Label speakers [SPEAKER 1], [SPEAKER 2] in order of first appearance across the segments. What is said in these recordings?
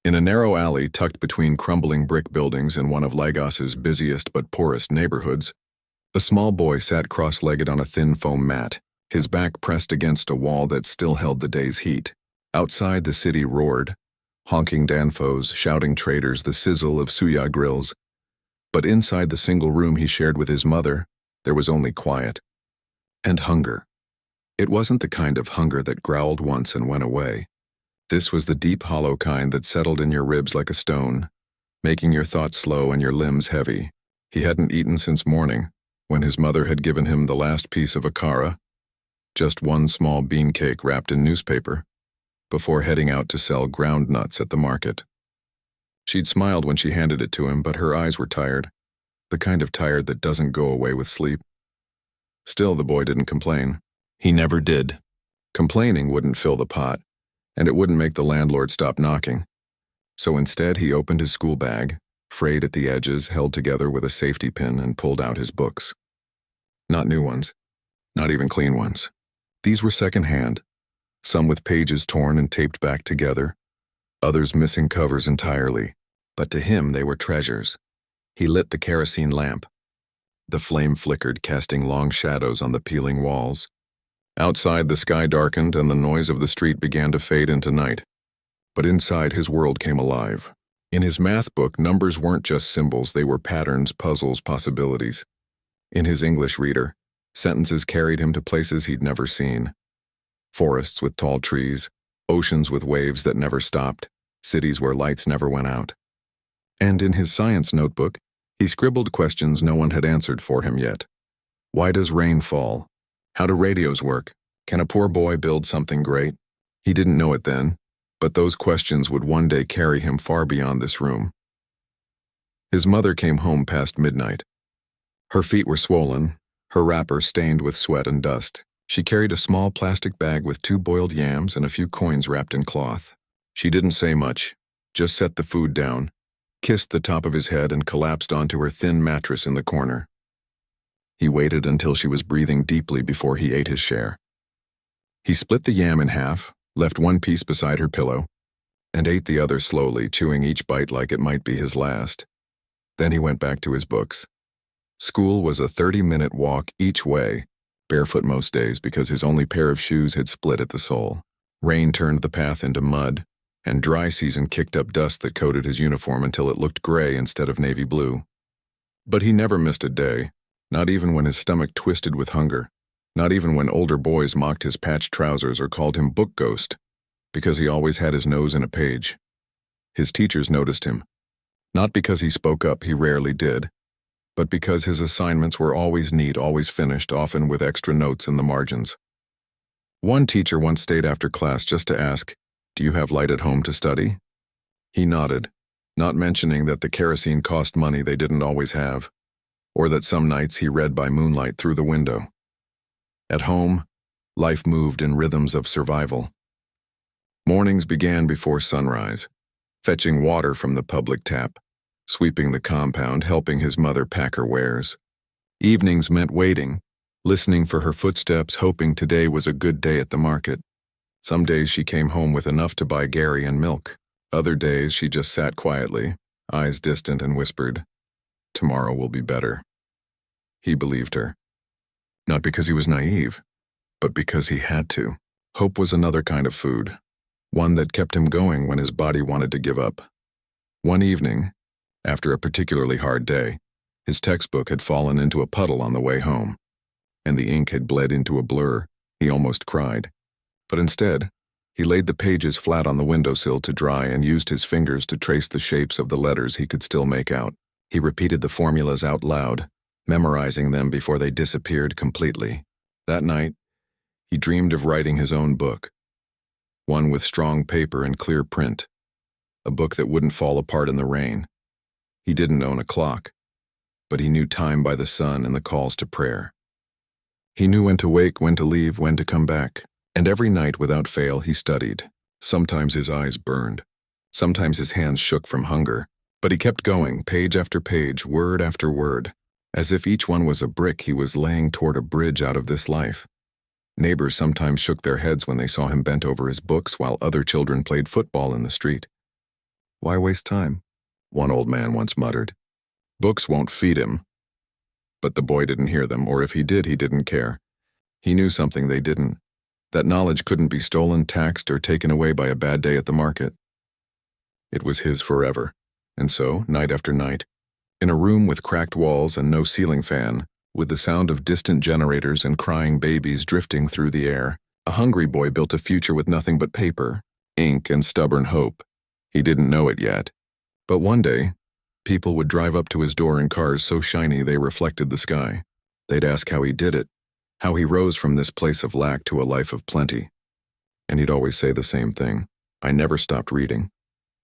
[SPEAKER 1] In a narrow alley tucked between crumbling brick buildings in one of Lagos's busiest but poorest neighborhoods, a small boy sat cross-legged on a thin foam mat, his back pressed against a wall that still held the day's heat. Outside, the city roared, honking danfos, shouting traders, the sizzle of suya grills. But inside the single room he shared with his mother, there was only quiet. And hunger. It wasn't the kind of hunger that growled once and went away. This was the deep, hollow kind that settled in your ribs like a stone, making your thoughts slow and your limbs heavy. He hadn't eaten since morning, when his mother had given him the last piece of akara, just one small bean cake wrapped in newspaper, before heading out to sell ground nuts at the market. She'd smiled when she handed it to him, but her eyes were tired, the kind of tired that doesn't go away with sleep. Still, the boy didn't complain. He never did. Complaining wouldn't fill the pot, and it wouldn't make the landlord stop knocking. So instead, he opened his school bag, frayed at the edges, held together with a safety pin, and pulled out his books. Not new ones, not even clean ones. These were secondhand, some with pages torn and taped back together, others missing covers entirely. But to him, they were treasures. He lit the kerosene lamp. The flame flickered, casting long shadows on the peeling walls. Outside, the sky darkened and the noise of the street began to fade into night. But inside, his world came alive. In his math book, numbers weren't just symbols, they were patterns, puzzles, possibilities. In his English reader, sentences carried him to places he'd never seen. Forests with tall trees, oceans with waves that never stopped, cities where lights never went out. And in his science notebook, he scribbled questions no one had answered for him yet. Why does rain fall? How do radios work? Can a poor boy build something great? He didn't know it then, but those questions would one day carry him far beyond this room. His mother came home past midnight. Her feet were swollen, her wrapper stained with sweat and dust. She carried a small plastic bag with 2 boiled yams and a few coins wrapped in cloth. She didn't say much, just set the food down, kissed the top of his head, and collapsed onto her thin mattress in the corner. He waited until she was breathing deeply before he ate his share. He split the yam in half, left one piece beside her pillow, and ate the other slowly, chewing each bite like it might be his last. Then he went back to his books. School was a 30-minute walk each way, barefoot most days because his only pair of shoes had split at the sole. Rain turned the path into mud, and dry season kicked up dust that coated his uniform until it looked gray instead of navy blue. But he never missed a day. Not even when his stomach twisted with hunger, not even when older boys mocked his patched trousers or called him book ghost, because he always had his nose in a page. His teachers noticed him, not because he spoke up, he rarely did, but because his assignments were always neat, always finished, often with extra notes in the margins. One teacher once stayed after class just to ask, "Do you have light at home to study?" He nodded, not mentioning that the kerosene cost money they didn't always have, or that some nights he read by moonlight through the window. At home, life moved in rhythms of survival. Mornings began before sunrise, fetching water from the public tap, sweeping the compound, helping his mother pack her wares. Evenings meant waiting, listening for her footsteps, hoping today was a good day at the market. Some days she came home with enough to buy Gary and milk. Other days she just sat quietly, eyes distant, and whispered, "Tomorrow will be better." He believed her. Not because he was naive, but because he had to. Hope was another kind of food, one that kept him going when his body wanted to give up. One evening, after a particularly hard day, his textbook had fallen into a puddle on the way home, and the ink had bled into a blur. He almost cried. But instead, he laid the pages flat on the windowsill to dry and used his fingers to trace the shapes of the letters he could still make out. He repeated the formulas out loud, memorizing them before they disappeared completely. That night, he dreamed of writing his own book, one with strong paper and clear print, a book that wouldn't fall apart in the rain. He didn't own a clock, but he knew time by the sun and the calls to prayer. He knew when to wake, when to leave, when to come back, and every night without fail he studied. Sometimes his eyes burned, sometimes his hands shook from hunger, but he kept going, page after page, word after word, as if each one was a brick he was laying toward a bridge out of this life. Neighbors sometimes shook their heads when they saw him bent over his books while other children played football in the street. Why waste time? One old man once muttered. Books won't feed him. But the boy didn't hear them, or if he did, he didn't care. He knew something they didn't. That knowledge couldn't be stolen, taxed, or taken away by a bad day at the market. It was his forever. And so, night after night, in a room with cracked walls and no ceiling fan, with the sound of distant generators and crying babies drifting through the air, a hungry boy built a future with nothing but paper, ink, and stubborn hope. He didn't know it yet. But one day, people would drive up to his door in cars so shiny they reflected the sky. They'd ask how he did it, how he rose from this place of lack to a life of plenty. And he'd always say the same thing: I never stopped reading.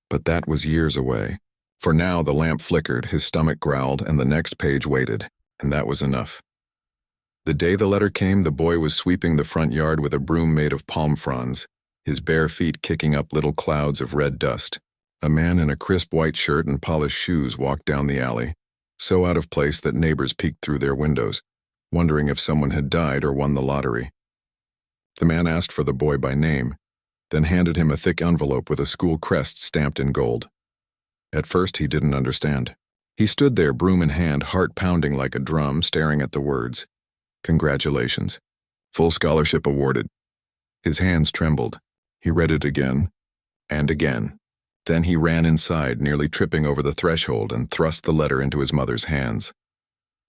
[SPEAKER 1] But that was years away. For now the lamp flickered, his stomach growled, and the next page waited, and that was enough. The day the letter came, the boy was sweeping the front yard with a broom made of palm fronds, his bare feet kicking up little clouds of red dust. A man in a crisp white shirt and polished shoes walked down the alley, so out of place that neighbors peeked through their windows, wondering if someone had died or won the lottery. The man asked for the boy by name, then handed him a thick envelope with a school crest stamped in gold. At first he didn't understand. He stood there, broom in hand, heart pounding like a drum, staring at the words. Congratulations. Full scholarship awarded. His hands trembled. He read it again, and again. Then he ran inside, nearly tripping over the threshold, and thrust the letter into his mother's hands.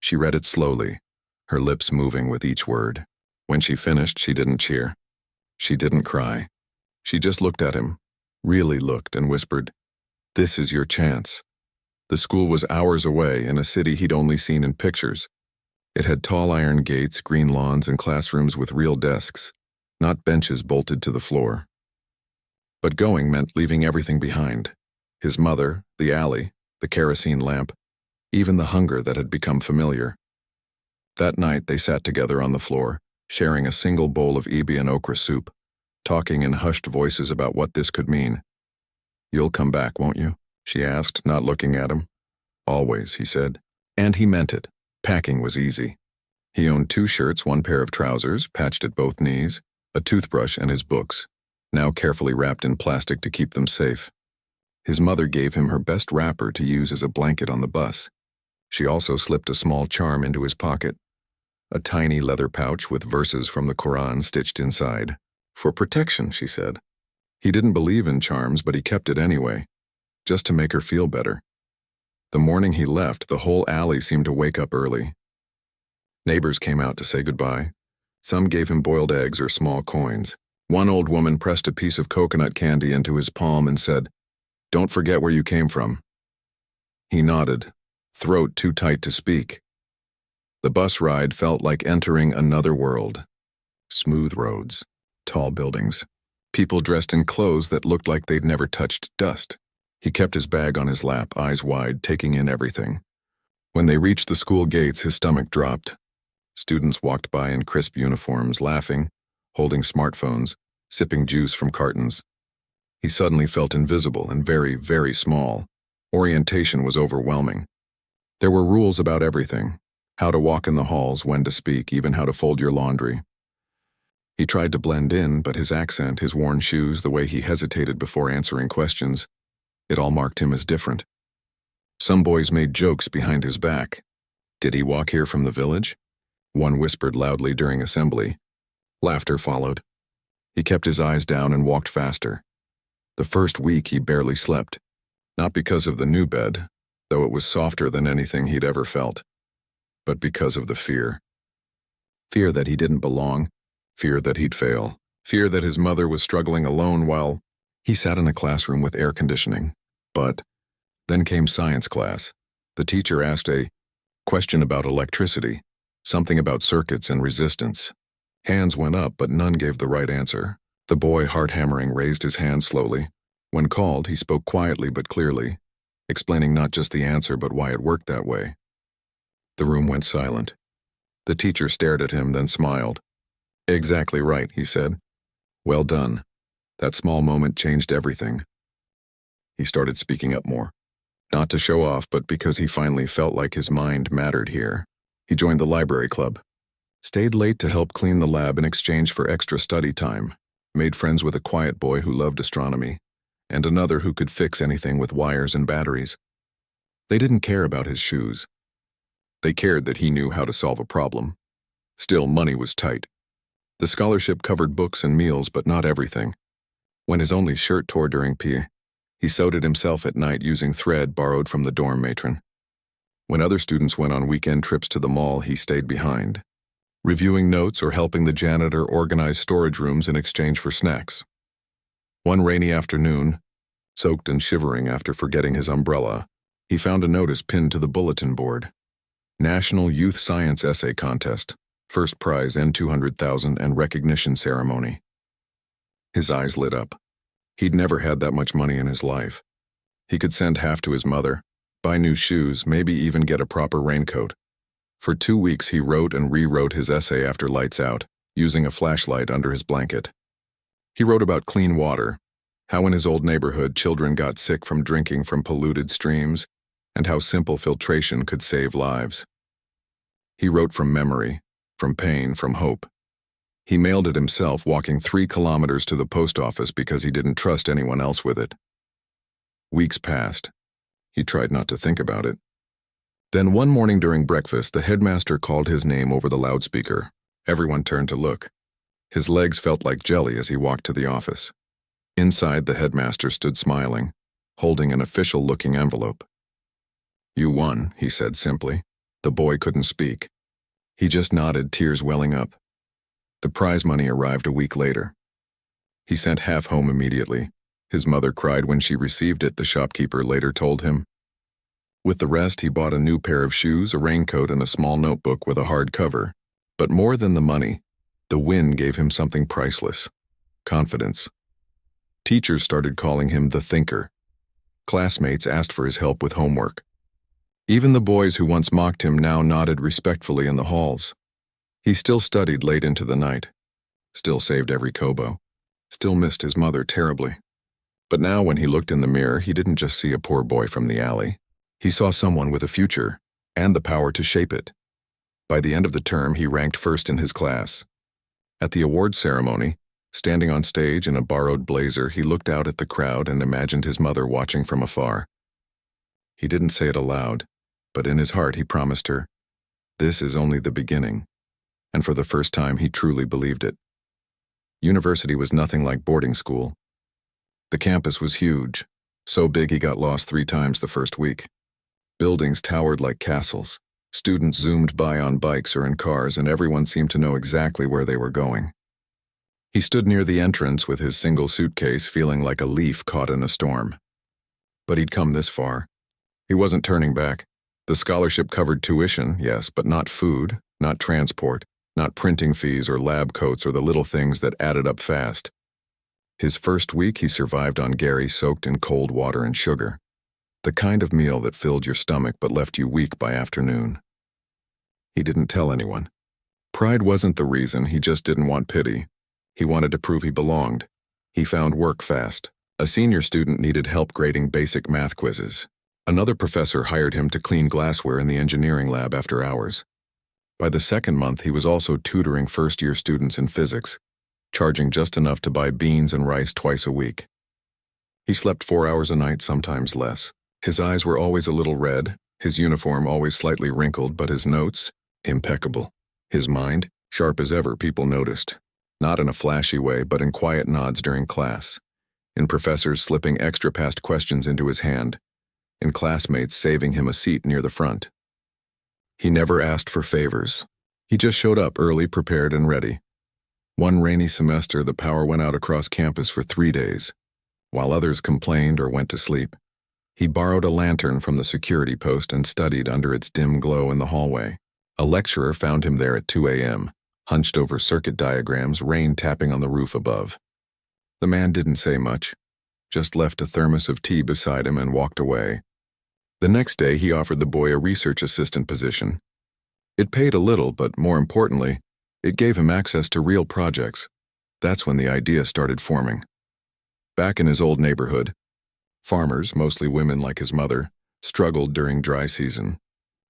[SPEAKER 1] She read it slowly, her lips moving with each word. When she finished, she didn't cheer. She didn't cry. She just looked at him, really looked, and whispered, "This is your chance." The school was hours away, in a city he'd only seen in pictures. It had tall iron gates, green lawns, and classrooms with real desks, not benches bolted to the floor. But going meant leaving everything behind. His mother, the alley, the kerosene lamp, even the hunger that had become familiar. That night they sat together on the floor, sharing a single bowl of ebi and okra soup, talking in hushed voices about what this could mean. "You'll come back, won't you?" she asked, not looking at him. "Always," he said. And he meant it. Packing was easy. He owned 2 shirts, 1 pair of trousers, patched at both knees, a toothbrush, and his books, now carefully wrapped in plastic to keep them safe. His mother gave him her best wrapper to use as a blanket on the bus. She also slipped a small charm into his pocket, a tiny leather pouch with verses from the Quran stitched inside. For protection, she said. He didn't believe in charms, but he kept it anyway, just to make her feel better. The morning he left, the whole alley seemed to wake up early. Neighbors came out to say goodbye. Some gave him boiled eggs or small coins. One old woman pressed a piece of coconut candy into his palm and said, "Don't forget where you came from." He nodded, throat too tight to speak. The bus ride felt like entering another world. Smooth roads, tall buildings, people dressed in clothes that looked like they'd never touched dust. He kept his bag on his lap, eyes wide, taking in everything. When they reached the school gates, his stomach dropped. Students walked by in crisp uniforms, laughing, holding smartphones, sipping juice from cartons. He suddenly felt invisible and very, very small. Orientation was overwhelming. There were rules about everything: how to walk in the halls, when to speak, even how to fold your laundry. He tried to blend in, but his accent, his worn shoes, the way he hesitated before answering questions, it all marked him as different. Some boys made jokes behind his back. Did he walk here from the village? One whispered loudly during assembly. Laughter followed. He kept his eyes down and walked faster. The first week he barely slept, not because of the new bed, though it was softer than anything he'd ever felt, but because of the fear. Fear that he didn't belong, fear that he'd fail, fear that his mother was struggling alone while he sat in a classroom with air conditioning. But then came science class. The teacher asked a question about electricity, something about circuits and resistance. Hands went up, but none gave the right answer. The boy, heart-hammering, raised his hand slowly. When called, he spoke quietly but clearly, explaining not just the answer but why it worked that way. The room went silent. The teacher stared at him, then smiled. "Exactly right," he said. "Well done. That small moment changed everything." He started speaking up more. Not to show off, but because he finally felt like his mind mattered here. He joined the library club. Stayed late to help clean the lab in exchange for extra study time. Made friends with a quiet boy who loved astronomy. and another who could fix anything with wires and batteries. They didn't care about his shoes. They cared that he knew how to solve a problem. Still, money was tight. The scholarship covered books and meals, but not everything. When his only shirt tore during PE, he sewed it himself at night using thread borrowed from the dorm matron. When other students went on weekend trips to the mall, he stayed behind, reviewing notes or helping the janitor organize storage rooms in exchange for snacks. One rainy afternoon, soaked and shivering after forgetting his umbrella, he found a notice pinned to the bulletin board. National Youth Science Essay Contest, first prize N200,000 and recognition ceremony. His eyes lit up. He'd never had that much money in his life. He could send half to his mother, buy new shoes, maybe even get a proper raincoat. For 2 weeks he wrote and rewrote his essay after lights out, using a flashlight under his blanket. He wrote about clean water, how in his old neighborhood children got sick from drinking from polluted streams, and how simple filtration could save lives. He wrote from memory, from pain, from hope. He mailed it himself, walking 3 kilometers to the post office because he didn't trust anyone else with it. Weeks passed. He tried not to think about it. Then one morning during breakfast, the headmaster called his name over the loudspeaker. Everyone turned to look. His legs felt like jelly as he walked to the office. Inside, the headmaster stood smiling, holding an official-looking envelope. "You won," he said simply. The boy couldn't speak. He just nodded, tears welling up. The prize money arrived a week later. He sent half home immediately. His mother cried when she received it, the shopkeeper later told him. With the rest, he bought a new pair of shoes, a raincoat, and a small notebook with a hard cover. But more than the money, the win gave him something priceless: confidence. Teachers started calling him the thinker. Classmates asked for his help with homework. Even the boys who once mocked him now nodded respectfully in the halls. He still studied late into the night, still saved every kobo, still missed his mother terribly. But now when he looked in the mirror, he didn't just see a poor boy from the alley. He saw someone with a future, and the power to shape it. By the end of the term, he ranked first in his class. At the award ceremony, standing on stage in a borrowed blazer, he looked out at the crowd and imagined his mother watching from afar. He didn't say it aloud, but in his heart he promised her, "This is only the beginning." And for the first time he truly believed it. University was nothing like boarding school. The campus was huge, so big he got lost 3 times the first week. Buildings towered like castles. Students zoomed by on bikes or in cars, and everyone seemed to know exactly where they were going. He stood near the entrance with his single suitcase, feeling like a leaf caught in a storm. But he'd come this far. He wasn't turning back. The scholarship covered tuition, yes, but not food, not transport, not printing fees or lab coats or the little things that added up fast. His first week he survived on Gary soaked in cold water and sugar. The kind of meal that filled your stomach but left you weak by afternoon. He didn't tell anyone. Pride wasn't the reason, he just didn't want pity. He wanted to prove he belonged. He found work fast. A senior student needed help grading basic math quizzes. Another professor hired him to clean glassware in the engineering lab after hours. By the second month, he was also tutoring first-year students in physics, charging just enough to buy beans and rice twice a week. He slept 4 hours a night, sometimes less. His eyes were always a little red, his uniform always slightly wrinkled, but his notes, impeccable. His mind, sharp as ever, people noticed. Not in a flashy way, but in quiet nods during class. In professors slipping extra past questions into his hand. In classmates saving him a seat near the front. He never asked for favors. He just showed up early, prepared, and ready. One rainy semester, the power went out across campus for 3 days, while others complained or went to sleep. He borrowed a lantern from the security post and studied under its dim glow in the hallway. A lecturer found him there at 2 a.m., hunched over circuit diagrams, rain tapping on the roof above. The man didn't say much, just left a thermos of tea beside him and walked away. The next day, he offered the boy a research assistant position. It paid a little, but more importantly, it gave him access to real projects. That's when the idea started forming. Back in his old neighborhood, farmers, mostly women like his mother, struggled during dry season.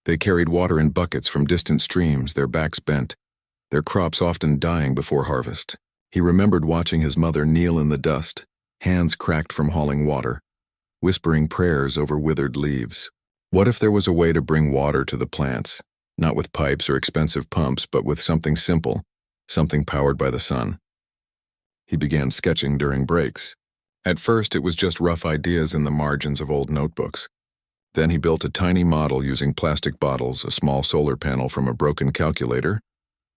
[SPEAKER 1] They carried water in buckets from distant streams, their backs bent, their crops often dying before harvest. He remembered watching his mother kneel in the dust, hands cracked from hauling water, whispering prayers over withered leaves. What if there was a way to bring water to the plants, not with pipes or expensive pumps, but with something simple, something powered by the sun? He began sketching during breaks. At first, it was just rough ideas in the margins of old notebooks. Then he built a tiny model using plastic bottles, a small solar panel from a broken calculator,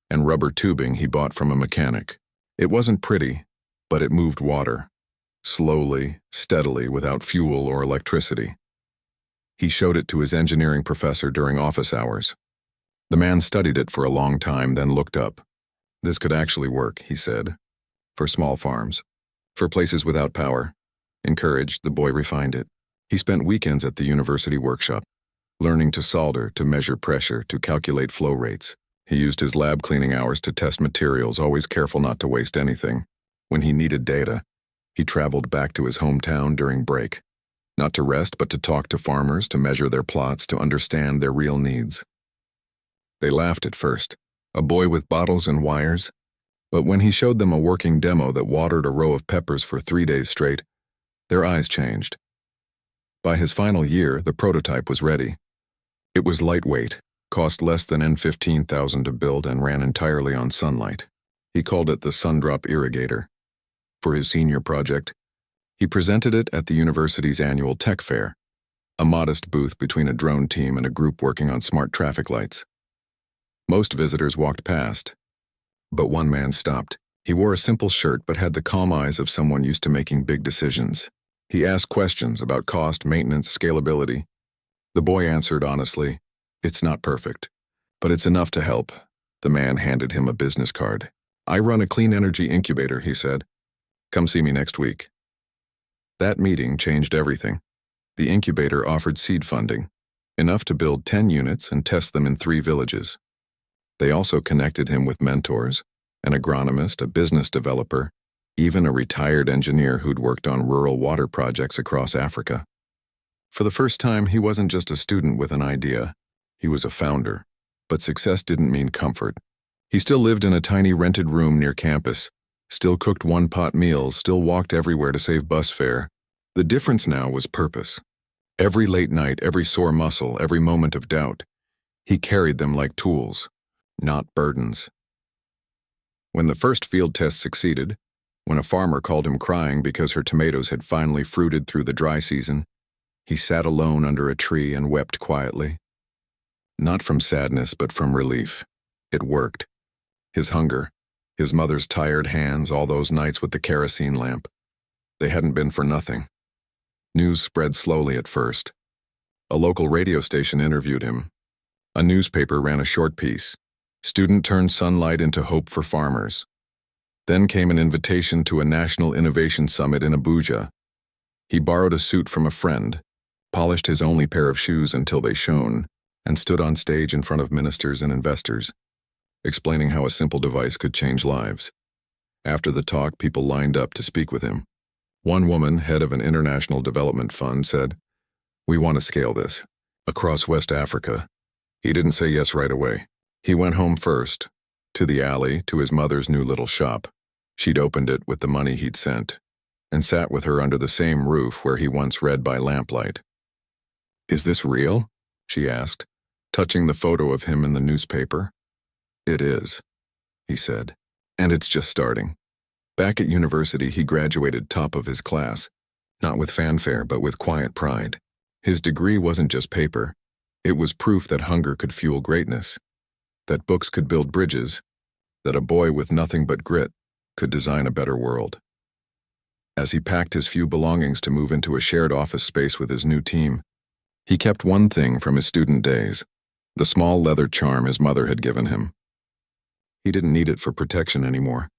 [SPEAKER 1] and rubber tubing he bought from a mechanic. It wasn't pretty, but it moved water, slowly, steadily, without fuel or electricity. He showed it to his engineering professor during office hours. The man studied it for a long time, then looked up. This could actually work, he said, for small farms, for places without power. Encouraged, the boy refined it. He spent weekends at the university workshop, learning to solder, to measure pressure, to calculate flow rates. He used his lab cleaning hours to test materials, always careful not to waste anything. When he needed data, he traveled back to his hometown during break, not to rest, but to talk to farmers, to measure their plots, to understand their real needs. They laughed at first, a boy with bottles and wires, but when he showed them a working demo that watered a row of peppers for 3 days straight, their eyes changed. By his final year, the prototype was ready. It was lightweight, cost less than $15,000 to build, and ran entirely on sunlight. He called it the Sundrop Irrigator. For his senior project, he presented it at the university's annual tech fair, a modest booth between a drone team and a group working on smart traffic lights. Most visitors walked past, but one man stopped. He wore a simple shirt but had the calm eyes of someone used to making big decisions. He asked questions about cost, maintenance, scalability. The boy answered honestly, "It's not perfect, but it's enough to help." The man handed him a business card. "I run a clean energy incubator," he said. "Come see me next week." That meeting changed everything. The incubator offered seed funding, enough to build 10 units and test them in 3 villages. They also connected him with mentors, an agronomist, a business developer, even a retired engineer who'd worked on rural water projects across Africa. For the first time, he wasn't just a student with an idea. He was a founder. But success didn't mean comfort. He still lived in a tiny rented room near campus, still cooked one-pot meals, still walked everywhere to save bus fare. The difference now was purpose. Every late night, every sore muscle, every moment of doubt, he carried them like tools, not burdens. When the first field test succeeded, when a farmer called him crying because her tomatoes had finally fruited through the dry season, he sat alone under a tree and wept quietly. Not from sadness, but from relief. It worked. His hunger, his mother's tired hands, all those nights with the kerosene lamp. They hadn't been for nothing. News spread slowly at first. A local radio station interviewed him. A newspaper ran a short piece. Student turned sunlight into hope for farmers. Then came an invitation to a national innovation summit in Abuja. He borrowed a suit from a friend, polished his only pair of shoes until they shone, and stood on stage in front of ministers and investors, explaining how a simple device could change lives. After the talk, people lined up to speak with him. One woman, head of an international development fund, said, "We want to scale this across West Africa." He didn't say yes right away. He went home first, to the alley, to his mother's new little shop. She'd opened it with the money he'd sent, and sat with her under the same roof where he once read by lamplight. "Is this real?" she asked, touching the photo of him in the newspaper. "It is," he said, "and it's just starting." Back at university, he graduated top of his class, not with fanfare, but with quiet pride. His degree wasn't just paper. It was proof that hunger could fuel greatness, that books could build bridges, that a boy with nothing but grit could design a better world. As he packed his few belongings to move into a shared office space with his new team, he kept one thing from his student days, the small leather charm his mother had given him. He didn't need it for protection anymore,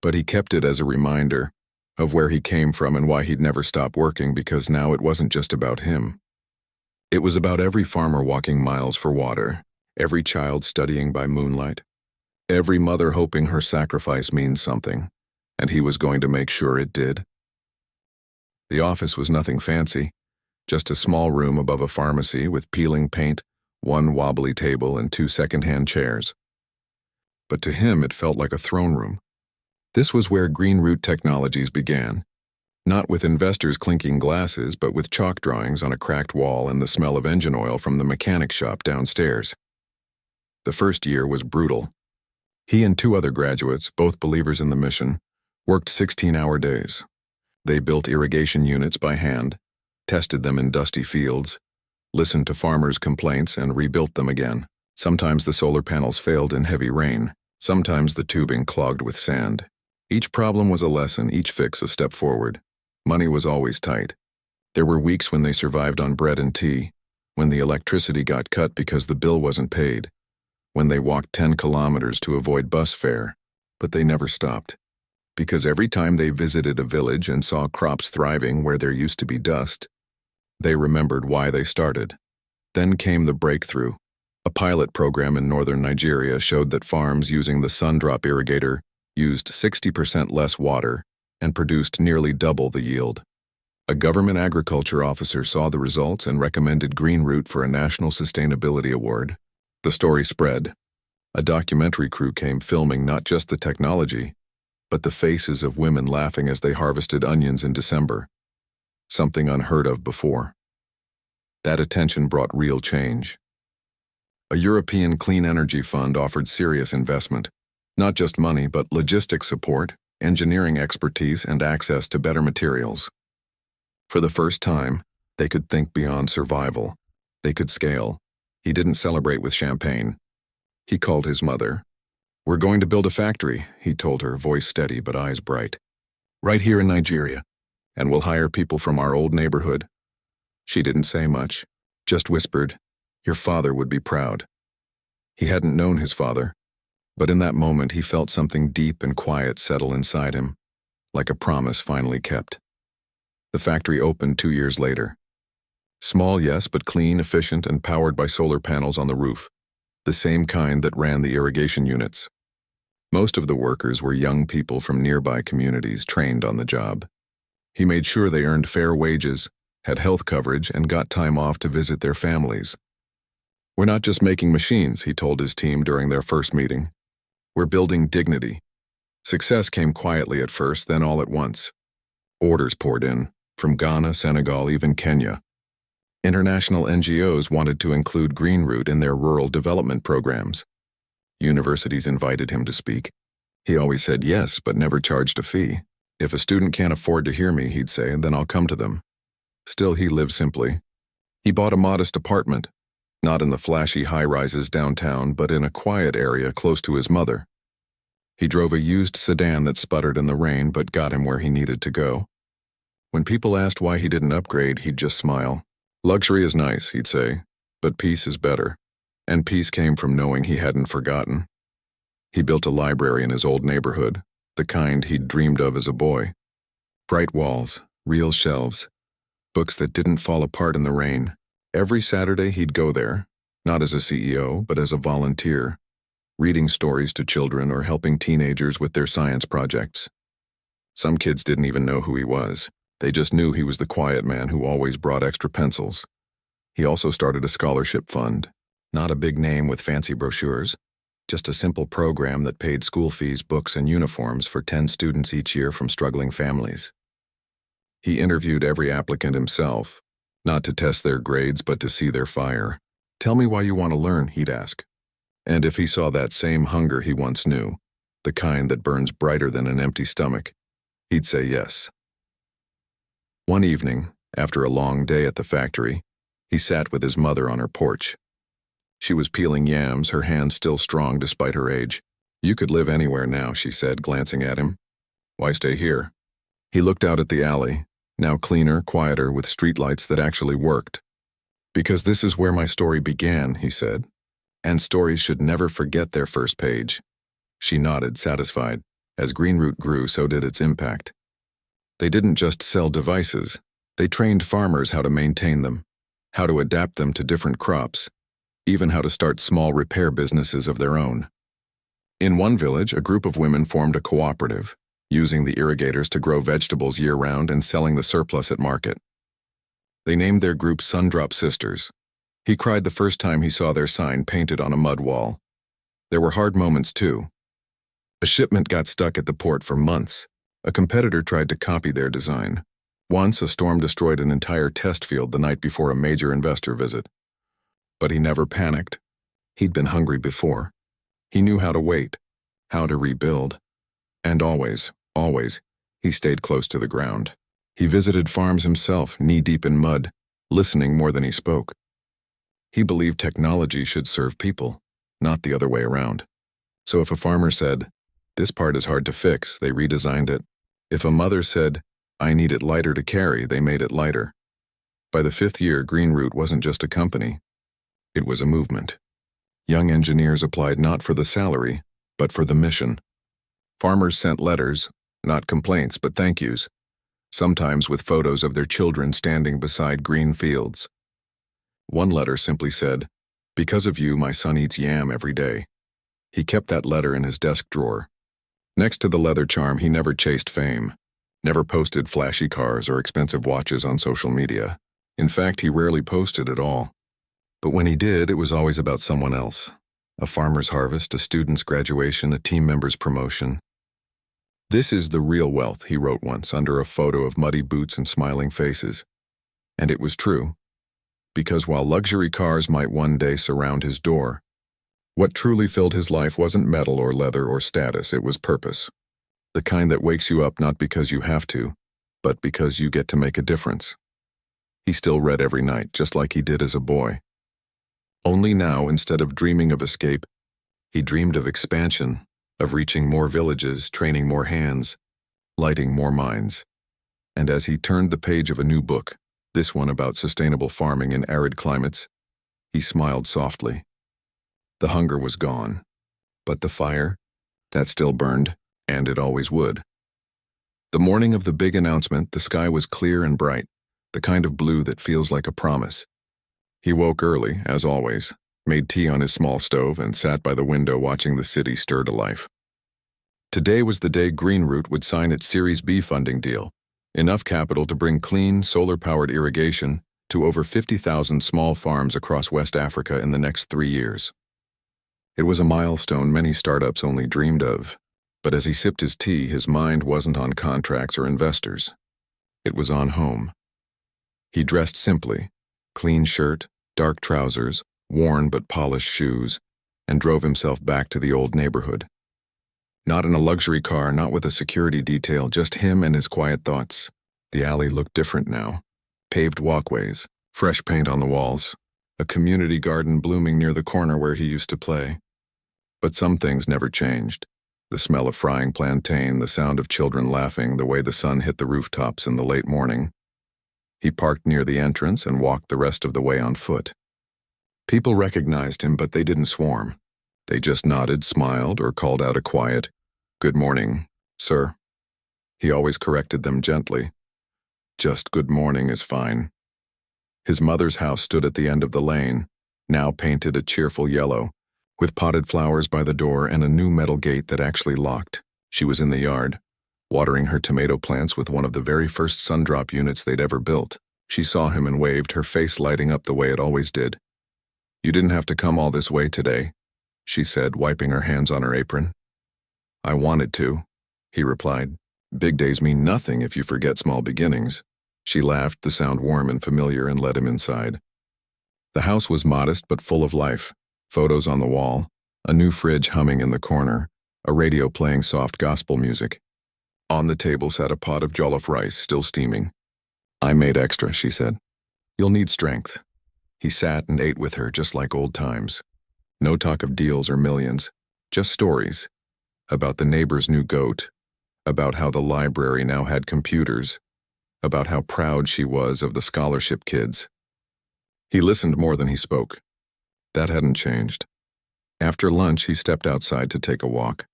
[SPEAKER 1] but he kept it as a reminder of where he came from and why he'd never stop working, because now it wasn't just about him. It was about every farmer walking miles for water, every child studying by moonlight, every mother hoping her sacrifice means something, and he was going to make sure it did. The office was nothing fancy, just a small room above a pharmacy with peeling paint, one wobbly table, and 2 second-hand chairs. But to him, it felt like a throne room. This was where Green Root Technologies began, Not with investors clinking glasses, but with chalk drawings on a cracked wall and the smell of engine oil from the mechanic shop downstairs. The first year was brutal. He and two other graduates, both believers in the mission, worked 16-hour days. They built irrigation units by hand, tested them in dusty fields, listened to farmers' complaints, and rebuilt them again. Sometimes the solar panels failed in heavy rain. Sometimes the tubing clogged with sand. Each problem was a lesson, each fix a step forward. Money was always tight. There were weeks when they survived on bread and tea, when the electricity got cut because the bill wasn't paid, when they walked 10 kilometers to avoid bus fare, but they never stopped. Because every time they visited a village and saw crops thriving where there used to be dust, they remembered why they started. Then came the breakthrough. A pilot program in northern Nigeria showed that farms using the Sundrop irrigator used 60% less water and produced nearly double the yield. A government agriculture officer saw the results and recommended Green Root for a National Sustainability Award. The story spread. A documentary crew came filming not just the technology, but the faces of women laughing as they harvested onions in December. Something unheard of before. That attention brought real change. A European clean energy fund offered serious investment. Not just money, but logistics support, engineering expertise, and access to better materials. For the first time, they could think beyond survival. They could scale. He didn't celebrate with champagne. He called his mother. "We're going to build a factory," he told her, voice steady but eyes bright. "Right here in Nigeria. And we'll hire people from our old neighborhood." She didn't say much, just whispered, "Your father would be proud." He hadn't known his father, but in that moment he felt something deep and quiet settle inside him, like a promise finally kept. The factory opened 2 years later. Small, yes, but clean, efficient, and powered by solar panels on the roof, the same kind that ran the irrigation units. Most of the workers were young people from nearby communities trained on the job. He made sure they earned fair wages, had health coverage, and got time off to visit their families. "We're not just making machines," he told his team during their first meeting. "We're building dignity." Success came quietly at first, then all at once. Orders poured in, from Ghana, Senegal, even Kenya. International NGOs wanted to include Green Root in their rural development programs. Universities invited him to speak. He always said yes, but never charged a fee. "If a student can't afford to hear me," he'd say, "then I'll come to them." Still, he lived simply. He bought a modest apartment, not in the flashy high-rises downtown, but in a quiet area close to his mother. He drove a used sedan that sputtered in the rain but got him where he needed to go. When people asked why he didn't upgrade, he'd just smile. "Luxury is nice," he'd say, "but peace is better." And peace came from knowing he hadn't forgotten. He built a library in his old neighborhood, the kind he'd dreamed of as a boy. Bright walls, real shelves, books that didn't fall apart in the rain. Every Saturday he'd go there, not as a CEO, but as a volunteer, reading stories to children or helping teenagers with their science projects. Some kids didn't even know who he was. They just knew he was the quiet man who always brought extra pencils. He also started a scholarship fund, not a big name with fancy brochures, just a simple program that paid school fees, books, and uniforms for 10 students each year from struggling families. He interviewed every applicant himself, not to test their grades but to see their fire. "Tell me why you want to learn," he'd ask. And if he saw that same hunger he once knew, the kind that burns brighter than an empty stomach, he'd say yes. One evening, after a long day at the factory, he sat with his mother on her porch. She was peeling yams, her hands still strong despite her age. "You could live anywhere now," she said, glancing at him. "Why stay here?" He looked out at the alley, now cleaner, quieter, with streetlights that actually worked. "Because this is where my story began," he said. "And stories should never forget their first page." She nodded, satisfied. As Green Root grew, so did its impact. They didn't just sell devices. They trained farmers how to maintain them, how to adapt them to different crops, even how to start small repair businesses of their own. In one village, a group of women formed a cooperative, using the irrigators to grow vegetables year-round and selling the surplus at market. They named their group Sundrop Sisters. He cried the first time he saw their sign painted on a mud wall. There were hard moments, too. A shipment got stuck at the port for months. A competitor tried to copy their design, Once, a storm destroyed an entire test field the night before a major investor visit. But he never panicked. He'd been hungry before. He knew how to wait, how to rebuild. And always, he stayed close to the ground. He visited farms himself, knee-deep in mud, listening more than he spoke. He believed technology should serve people, not the other way around. So if a farmer said, "This part is hard to fix," they redesigned it. If a mother said, "I need it lighter to carry," they made it lighter. By the 5th year, Greenroot wasn't just a company. It was a movement. Young engineers applied not for the salary, but for the mission. Farmers sent letters, not complaints, but thank yous, sometimes with photos of their children standing beside green fields. One letter simply said, "Because of you, my son eats yam every day." He kept that letter in his desk drawer. Next to the leather charm, he never chased fame, never posted flashy cars or expensive watches on social media. In fact, he rarely posted at all. But when he did, it was always about someone else. A farmer's harvest, a student's graduation, a team member's promotion. "This is the real wealth," he wrote once under a photo of muddy boots and smiling faces. And it was true. Because while luxury cars might one day surround his door, what truly filled his life wasn't metal or leather or status, it was purpose. The kind that wakes you up not because you have to, but because you get to make a difference. He still read every night, just like he did as a boy. Only now, instead of dreaming of escape, he dreamed of expansion, of reaching more villages, training more hands, lighting more minds. And as he turned the page of a new book, this one about sustainable farming in arid climates, he smiled softly. The hunger was gone, but the fire, that still burned, and it always would. The morning of the big announcement, the sky was clear and bright, the kind of blue that feels like a promise. He woke early, as always, made tea on his small stove, and sat by the window watching the city stir to life. Today was the day Greenroot would sign its Series B funding deal, enough capital to bring clean, solar-powered irrigation to over 50,000 small farms across West Africa in the next 3 years. It was a milestone many startups only dreamed of, but as he sipped his tea, his mind wasn't on contracts or investors. It was on home. He dressed simply, clean shirt, dark trousers, worn but polished shoes, and drove himself back to the old neighborhood. Not in a luxury car, not with a security detail, just him and his quiet thoughts. The alley looked different now. Paved walkways, fresh paint on the walls, a community garden blooming near the corner where he used to play. But some things never changed. The smell of frying plantain, the sound of children laughing, the way the sun hit the rooftops in the late morning. He parked near the entrance and walked the rest of the way on foot. People recognized him, but they didn't swarm. They just nodded, smiled, or called out a quiet, "Good morning, sir." He always corrected them gently. Just good morning is fine. His mother's house stood at the end of the lane, now painted a cheerful yellow, with potted flowers by the door and a new metal gate that actually locked. She was in the yard, watering her tomato plants with one of the very first sun-drop units they'd ever built. She saw him and waved, her face lighting up the way it always did. "You didn't have to come all this way today," she said, wiping her hands on her apron. "I wanted to," he replied. "Big days mean nothing if you forget small beginnings." She laughed, the sound warm and familiar, and led him inside. The house was modest but full of life. Photos on the wall, a new fridge humming in the corner, a radio playing soft gospel music. On the table sat a pot of jollof rice, still steaming. "I made extra," she said. "You'll need strength." He sat and ate with her just like old times. No talk of deals or millions, just stories. About the neighbor's new goat, about how the library now had computers, about how proud she was of the scholarship kids. He listened more than he spoke. That hadn't changed. After lunch, he stepped outside to take a walk.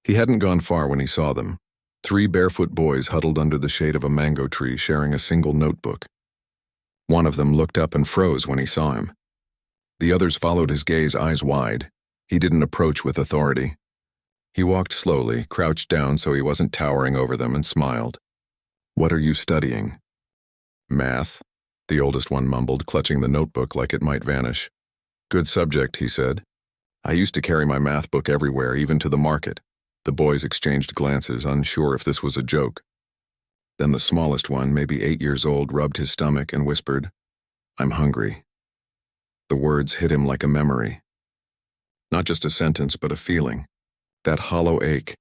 [SPEAKER 1] He hadn't gone far when he saw them. 3 barefoot boys huddled under the shade of a mango tree, sharing a single notebook. One of them looked up and froze when he saw him. The others followed his gaze, eyes wide. He didn't approach with authority. He walked slowly, crouched down so he wasn't towering over them, and smiled. "What are you studying?" "Math," the oldest one mumbled, clutching the notebook like it might vanish. "Good subject," he said. "I used to carry my math book everywhere, even to the market." The boys exchanged glances, unsure if this was a joke. Then the smallest one, maybe 8 years old, rubbed his stomach and whispered, "I'm hungry." The words hit him like a memory. Not just a sentence, but a feeling. That hollow ache,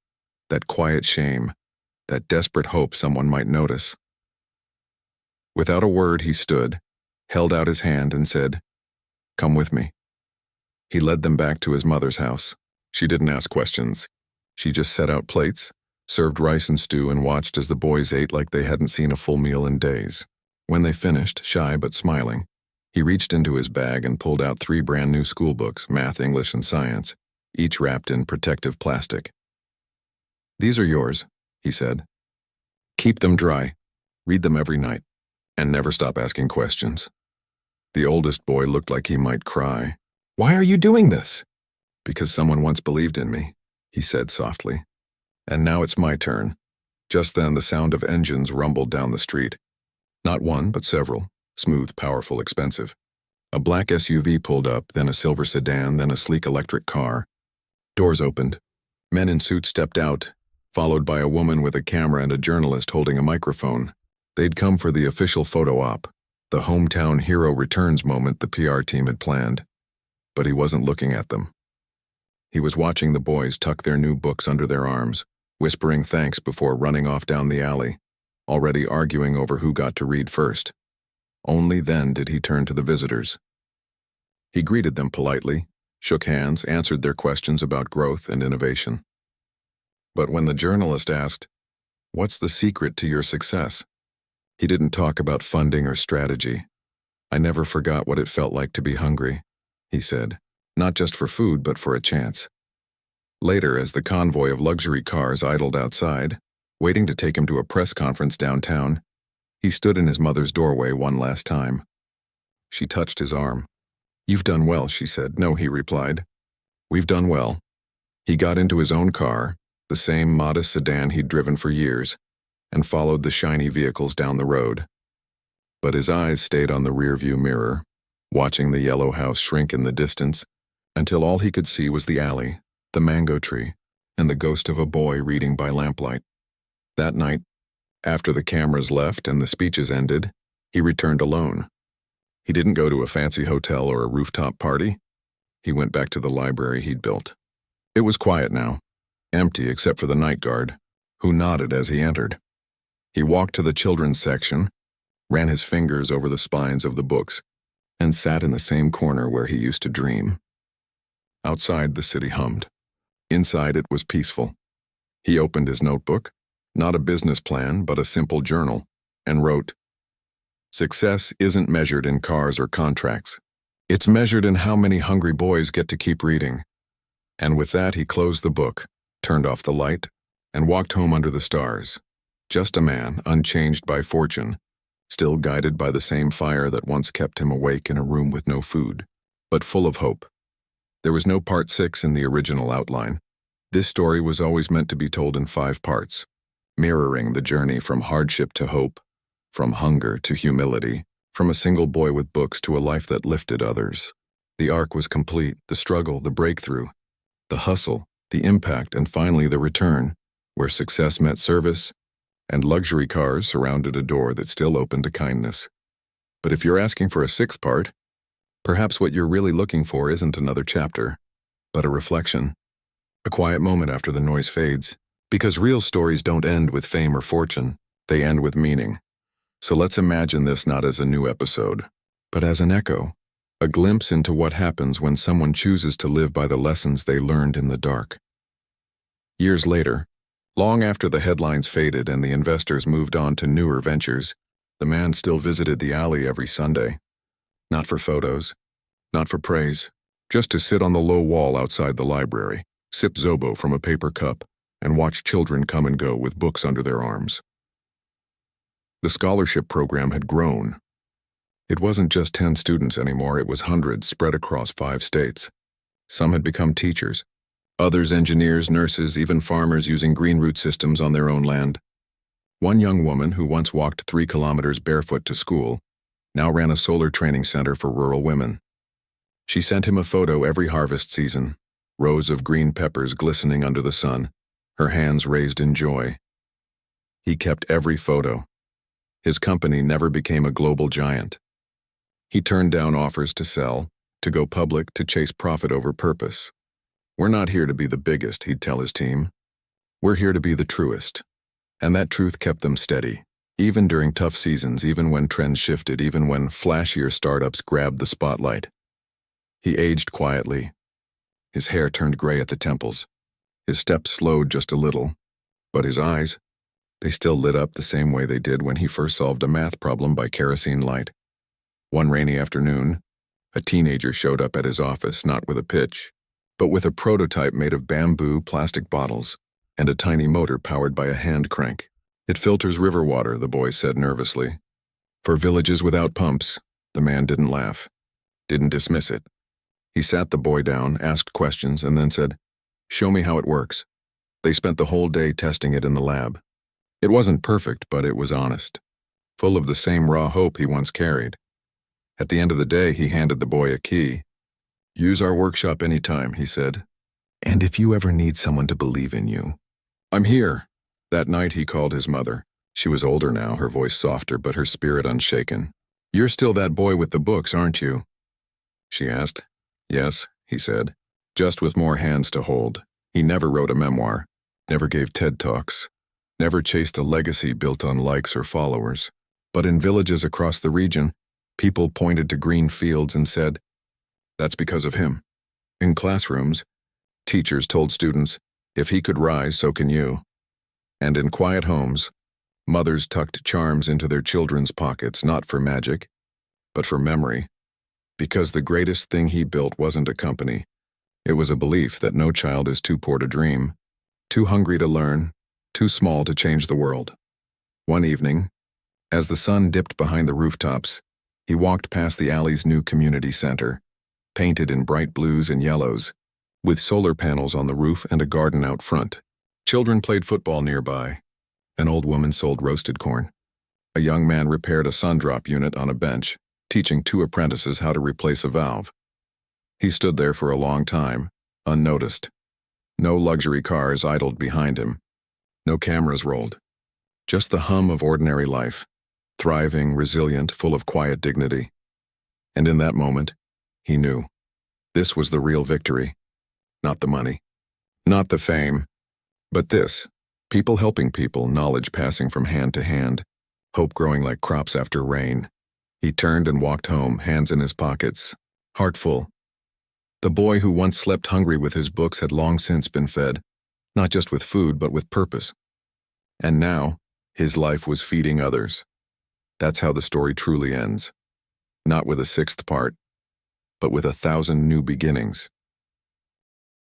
[SPEAKER 1] that quiet shame, that desperate hope someone might notice. Without a word, he stood, held out his hand and said, "Come with me." He led them back to his mother's house. She didn't ask questions. She just set out plates, served rice and stew, and watched as the boys ate like they hadn't seen a full meal in days. When they finished, shy but smiling, he reached into his bag and pulled out 3 brand new school books, math, English, and science, each wrapped in protective plastic. "These are yours," he said. "Keep them dry, read them every night, and never stop asking questions." The oldest boy looked like he might cry. "Why are you doing this?" "Because someone once believed in me," he said softly. "And now it's my turn." Just then the sound of engines rumbled down the street. Not one, but several. Smooth, powerful, expensive. A black SUV pulled up, then a silver sedan, then a sleek electric car. Doors opened. Men in suits stepped out, followed by a woman with a camera and a journalist holding a microphone. They'd come for the official photo op, the hometown hero returns moment the PR team had planned. But he wasn't looking at them. He was watching the boys tuck their new books under their arms, whispering thanks before running off down the alley, already arguing over who got to read first. Only then did he turn to the visitors. He greeted them politely, shook hands, answered their questions about growth and innovation. But when the journalist asked, "What's the secret to your success?" he didn't talk about funding or strategy. "I never forgot what it felt like to be hungry," he said, "not just for food, but for a chance." Later, as the convoy of luxury cars idled outside, waiting to take him to a press conference downtown, he stood in his mother's doorway one last time. She touched his arm. "You've done well," she said. "No," he replied. "We've done well." He got into his own car, the same modest sedan he'd driven for years, and followed the shiny vehicles down the road. But his eyes stayed on the rearview mirror, watching the yellow house shrink in the distance, until all he could see was the alley, the mango tree, and the ghost of a boy reading by lamplight. That night, after the cameras left and the speeches ended, he returned alone. He didn't go to a fancy hotel or a rooftop party. He went back to the library he'd built. It was quiet now, empty except for the night guard, who nodded as he entered. He walked to the children's section, ran his fingers over the spines of the books, and sat in the same corner where he used to dream. Outside, the city hummed. Inside, it was peaceful. He opened his notebook, not a business plan, but a simple journal, and wrote, "Success isn't measured in cars or contracts. It's measured in how many hungry boys get to keep reading." And with that, he closed the book, turned off the light, and walked home under the stars. Just a man, unchanged by fortune, still guided by the same fire that once kept him awake in a room with no food, but full of hope. There was no part 6 in the original outline. This story was always meant to be told in 5 parts, mirroring the journey from hardship to hope, from hunger to humility, from a single boy with books to a life that lifted others. The arc was complete, the struggle, the breakthrough, the hustle, the impact, and finally the return, where success met service, and luxury cars surrounded a door that still opened to kindness. But if you're asking for a 6th part, perhaps what you're really looking for isn't another chapter, but a reflection, a quiet moment after the noise fades, because real stories don't end with fame or fortune, they end with meaning. So let's imagine this not as a new episode, but as an echo, a glimpse into what happens when someone chooses to live by the lessons they learned in the dark. Years later, long after the headlines faded and the investors moved on to newer ventures, the man still visited the alley every Sunday. Not for photos, not for praise, just to sit on the low wall outside the library, sip Zobo from a paper cup, and watch children come and go with books under their arms. The scholarship program had grown. It wasn't just 10 students anymore, it was hundreds spread across 5 states. Some had become teachers, others engineers, nurses, even farmers using green root systems on their own land. One young woman who once walked 3 kilometers barefoot to school now ran a solar training center for rural women. She sent him a photo every harvest season, rows of green peppers glistening under the sun, her hands raised in joy. He kept every photo. His company never became a global giant. He turned down offers to sell, to go public, to chase profit over purpose. "We're not here to be the biggest," he'd tell his team. "We're here to be the truest." And that truth kept them steady, even during tough seasons, even when trends shifted, even when flashier startups grabbed the spotlight. He aged quietly. His hair turned gray at the temples. His steps slowed just a little, but his eyes, they still lit up the same way they did when he first solved a math problem by kerosene light. One rainy afternoon, a teenager showed up at his office, not with a pitch, but with a prototype made of bamboo plastic bottles and a tiny motor powered by a hand crank. "It filters river water," the boy said nervously. "For villages without pumps." The man didn't laugh, didn't dismiss it. He sat the boy down, asked questions, and then said, "Show me how it works." They spent the whole day testing it in the lab. It wasn't perfect, but it was honest, full of the same raw hope he once carried. At the end of the day, he handed the boy a key. "Use our workshop anytime," he said. "And if you ever need someone to believe in you, I'm here." That night he called his mother. She was older now, her voice softer, but her spirit unshaken. "You're still that boy with the books, aren't you?" she asked. "Yes," he said, just with more hands to hold. He never wrote a memoir, never gave TED Talks, never chased a legacy built on likes or followers. But in villages across the region, people pointed to green fields and said, "That's because of him." In classrooms, teachers told students, "If he could rise, so can you." And in quiet homes, mothers tucked charms into their children's pockets, not for magic, but for memory. Because the greatest thing he built wasn't a company. It was a belief that no child is too poor to dream, too hungry to learn, too small to change the world. One evening, as the sun dipped behind the rooftops, he walked past the alley's new community center, painted in bright blues and yellows, with solar panels on the roof and a garden out front. Children played football nearby. An old woman sold roasted corn. A young man repaired a sun-drop unit on a bench, teaching 2 apprentices how to replace a valve. He stood there for a long time, unnoticed. No luxury cars idled behind him. No cameras rolled. Just the hum of ordinary life, thriving, resilient, full of quiet dignity. And in that moment, he knew. This was the real victory. Not the money, not the fame, but this. People helping people, knowledge passing from hand to hand, hope growing like crops after rain. He turned and walked home, hands in his pockets, heart full. The boy who once slept hungry with his books had long since been fed, not just with food, but with purpose. And now, his life was feeding others. That's how the story truly ends. Not with a 6th part, but with 1,000 new beginnings.